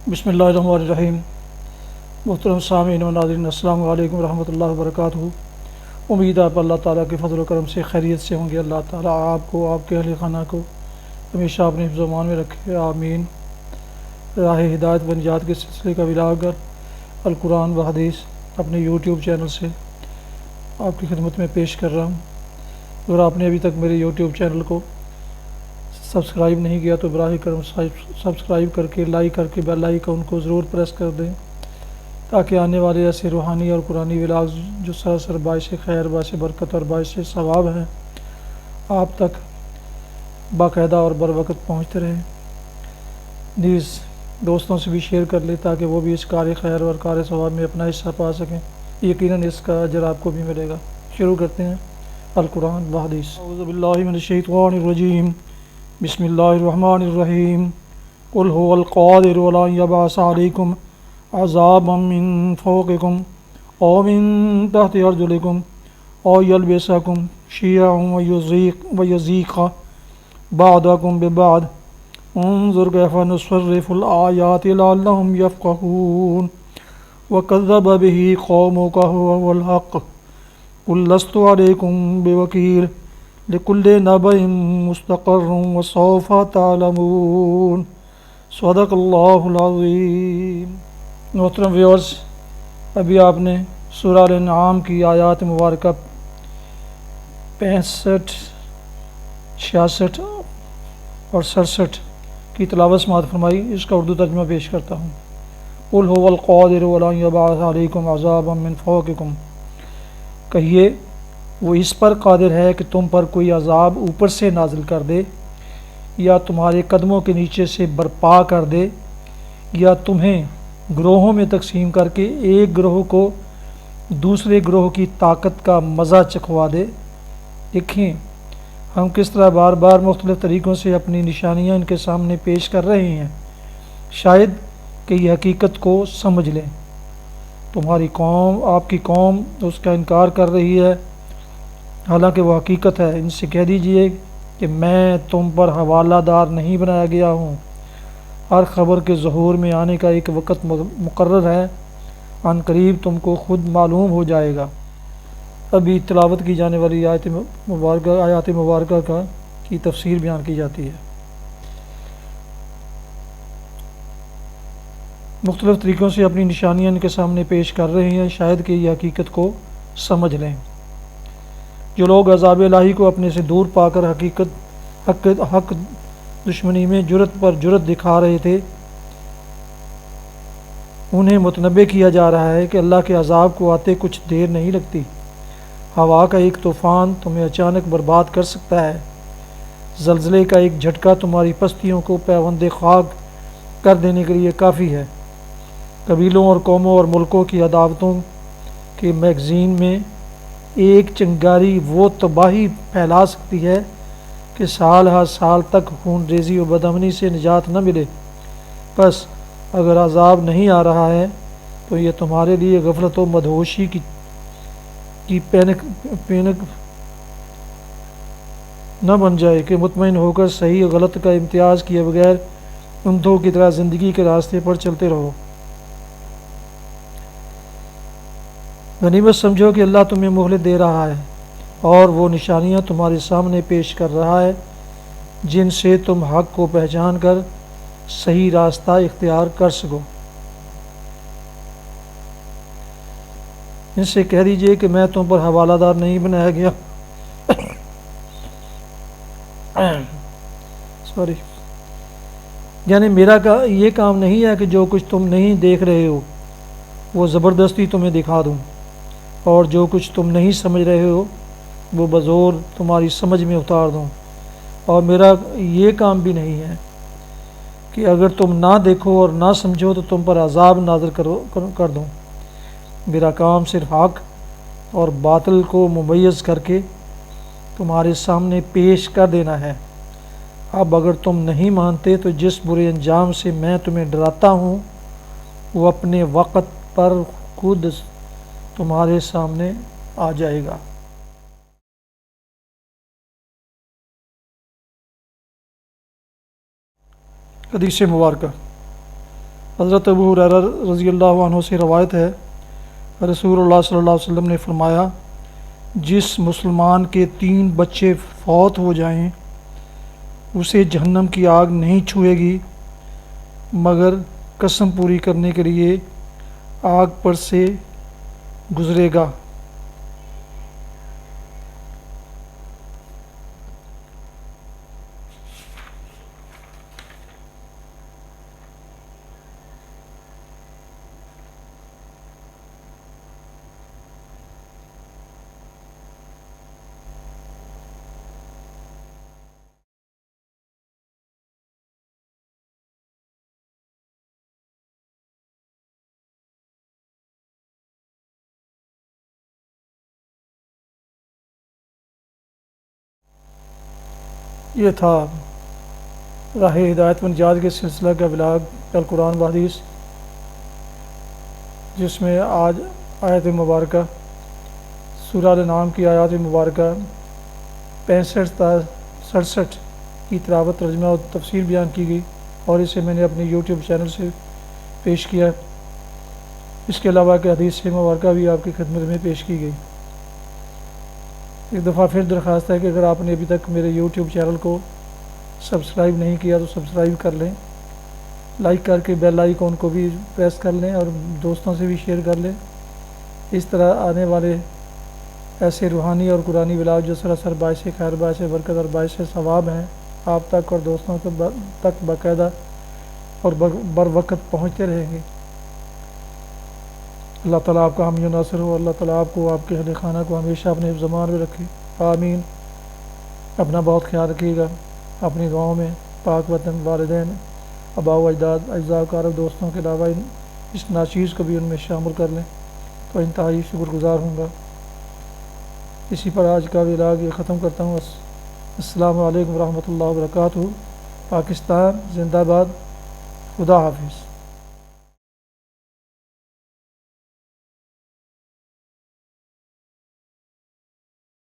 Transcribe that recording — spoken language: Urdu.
بسم اللہ الرحمن الرحیم۔ محترم سامعین و ناظرین، السلام علیکم ورحمۃ اللہ وبرکاتہ۔ امید ہے آپ اللہ تعالیٰ کے فضل و کرم سے خیریت سے ہوں گے۔ اللہ تعالیٰ آپ کو، آپ کے اہل خانہ کو ہمیشہ اپنے حفظ و امان میں رکھے، آمین۔ راہ ہدایت و نجات کے سلسلے کا ولاگر القرآن و حدیث اپنے یوٹیوب چینل سے آپ کی خدمت میں پیش کر رہا ہوں۔ اگر آپ نے ابھی تک میرے یوٹیوب چینل کو سبسکرائب نہیں کیا تو براہ کرم سبسکرائب کر کے، لائک کر کے بیل آئیکن کو ضرور پریس کر دیں، تاکہ آنے والے ایسے روحانی اور قرآنی ولاگز جو سراسر باعث خیر، باعث برکت اور باعث ثواب ہیں، آپ تک باقاعدہ اور بر وقت پہنچتے رہیں۔ نیز دوستوں سے بھی شیئر کر لیں تاکہ وہ بھی اس کار خیر اور کار ثواب میں اپنا حصہ پا سکیں۔ یقیناً اس کا اجر آپ کو بھی ملے گا۔ شروع کرتے ہیں القرآن و حدیث۔ اعوذ باللہ من الشیطان الرجیم، بسم اللہ الرحمن الرحیم۔ قل هو القادر علی ان یبعث علیکم عذابا من فوقکم او من تحت ارجلکم او یلبسکم شیعا ویذیق بعضکم ببعض انظر کیف نصرف الآیات لعلہم یفقہون وکذب به قومک وهو الحق قل لست علیکم بوکیل لکل نبأ مستقر وسوف تعلمون۔ صدق اللہ العظیم۔ محترم ویورز، ابھی آپ نے سورہ الانعام کی آیات مبارکہ 65، 66 اور 67 کی تلاوت سماعت فرمائی۔ اس کا اردو ترجمہ پیش کرتا ہوں۔ قل هو القادر علی ان یبعث علیکم عذابا من فوقکم، کہیے وہ اس پر قادر ہے کہ تم پر کوئی عذاب اوپر سے نازل کر دے، یا تمہارے قدموں کے نیچے سے برپا کر دے، یا تمہیں گروہوں میں تقسیم کر کے ایک گروہ کو دوسرے گروہ کی طاقت کا مزہ چکھوا دے۔ دیکھیں ہم کس طرح بار بار مختلف طریقوں سے اپنی نشانیاں ان کے سامنے پیش کر رہے ہیں، شاید کہ یہ حقیقت کو سمجھ لیں۔ تمہاری قوم، آپ کی قوم اس کا انکار کر رہی ہے، حالانکہ وہ حقیقت ہے۔ ان سے کہہ دیجئے کہ میں تم پر حوالہ دار نہیں بنایا گیا ہوں۔ ہر خبر کے ظہور میں آنے کا ایک وقت مقرر ہے، عن قریب تم کو خود معلوم ہو جائے گا۔ ابھی تلاوت کی جانے والی آیات مبارکہ کی تفسیر بیان کی جاتی ہے۔ مختلف طریقوں سے اپنی نشانیاں ان کے سامنے پیش کر رہے ہیں، شاید کہ یہ حقیقت کو سمجھ لیں۔ جو لوگ عذاب الہی کو اپنے سے دور پا کر حق دشمنی میں جرت پر جرت دکھا رہے تھے، انہیں متنبہ کیا جا رہا ہے کہ اللہ کے عذاب کو آتے کچھ دیر نہیں لگتی۔ ہوا کا ایک طوفان تمہیں اچانک برباد کر سکتا ہے۔ زلزلے کا ایک جھٹکا تمہاری پستیوں کو پیوند خاک کر دینے کے لیے کافی ہے۔ قبیلوں اور قوموں اور ملکوں کی عداوتوں کے میگزین میں ایک چنگاری وہ تباہی پھیلا سکتی ہے کہ سال ہر سال تک خون ریزی و بدامنی سے نجات نہ ملے۔ بس اگر عذاب نہیں آ رہا ہے تو یہ تمہارے لیے غفلت و مدہوشی کی پینک نہ بن جائے کہ مطمئن ہو کر صحیح و غلط کا امتیاز کیے بغیر اندھوں کی طرح زندگی کے راستے پر چلتے رہو۔ غنیمت سمجھو کہ اللہ تمہیں مہلت دے رہا ہے اور وہ نشانیاں تمہارے سامنے پیش کر رہا ہے جن سے تم حق کو پہچان کر صحیح راستہ اختیار کر سکو۔ ان سے کہہ دیجئے کہ میں تم پر حوالہ دار نہیں بنایا گیا یعنی میرا یہ کام نہیں ہے کہ جو کچھ تم نہیں دیکھ رہے ہو وہ زبردستی تمہیں دکھا دوں، اور جو کچھ تم نہیں سمجھ رہے ہو وہ بزور تمہاری سمجھ میں اتار دوں۔ اور میرا یہ کام بھی نہیں ہے کہ اگر تم نہ دیکھو اور نہ سمجھو تو تم پر عذاب نازل کر دوں۔ میرا کام صرف حق اور باطل کو ممیز کر کے تمہارے سامنے پیش کر دینا ہے۔ اب اگر تم نہیں مانتے تو جس برے انجام سے میں تمہیں ڈراتا ہوں وہ اپنے وقت پر خود تمہارے سامنے آ جائے گا۔ حدیث مبارکہ۔ حضرت ابو ہریرہ رضی اللہ عنہ سے روایت ہے، رسول اللہ صلی اللہ علیہ وسلم نے فرمایا، جس مسلمان کے 3 بچے فوت ہو جائیں اسے جہنم کی آگ نہیں چھوئے گی مگر قسم پوری کرنے کے لیے آگ پر سے گزرے گا۔ یہ تھا راہ ہدایت و نجات کے سلسلہ کا بلاگ القرآن و حدیث، جس میں آج آیت مبارکہ سورہ الانعام کی آیات مبارکہ 65 تا 67 کی تلاوت، ترجمہ اور تفسیر بیان کی گئی، اور اسے میں نے اپنے یوٹیوب چینل سے پیش کیا۔ اس کے علاوہ کہ حدیث مبارکہ بھی آپ کی خدمت میں پیش کی گئی۔ ایک دفعہ پھر درخواست ہے کہ اگر آپ نے ابھی تک میرے یوٹیوب چینل کو سبسکرائب نہیں کیا تو سبسکرائب کر لیں، لائک کر کے بیل آئیکن کو بھی پریس کر لیں اور دوستوں سے بھی شیئر کر لیں۔ اس طرح آنے والے ایسے روحانی اور قرآنی ولاگ جو سراسر باعث خیر، باعث برکت اور باعث ثواب ہیں، آپ تک اور دوستوں تک باقاعدہ اور بر وقت پہنچتے رہیں گے۔ اللہ تعالیٰ آپ کا حامی و ناصر ہو، اللہ تعالیٰ آپ کو، آپ کے اہل خانہ کو ہمیشہ اپنے حفظ و امان میں رکھے، آمین۔ اپنا بہت خیال رکھیے گا، اپنی دعاؤں میں پاک وطن، والدین، آباء و اجداد، اعزاء اقارب، دوستوں کے علاوہ اس ناچیز کو بھی ان میں شامل کر لیں تو انتہائی شکر گزار ہوں گا۔ اسی پر آج کا ولاگ یہ ختم کرتا ہوں۔ السلام علیکم ورحمۃ اللہ وبرکاتہ۔ پاکستان زندہ باد، خدا حافظ۔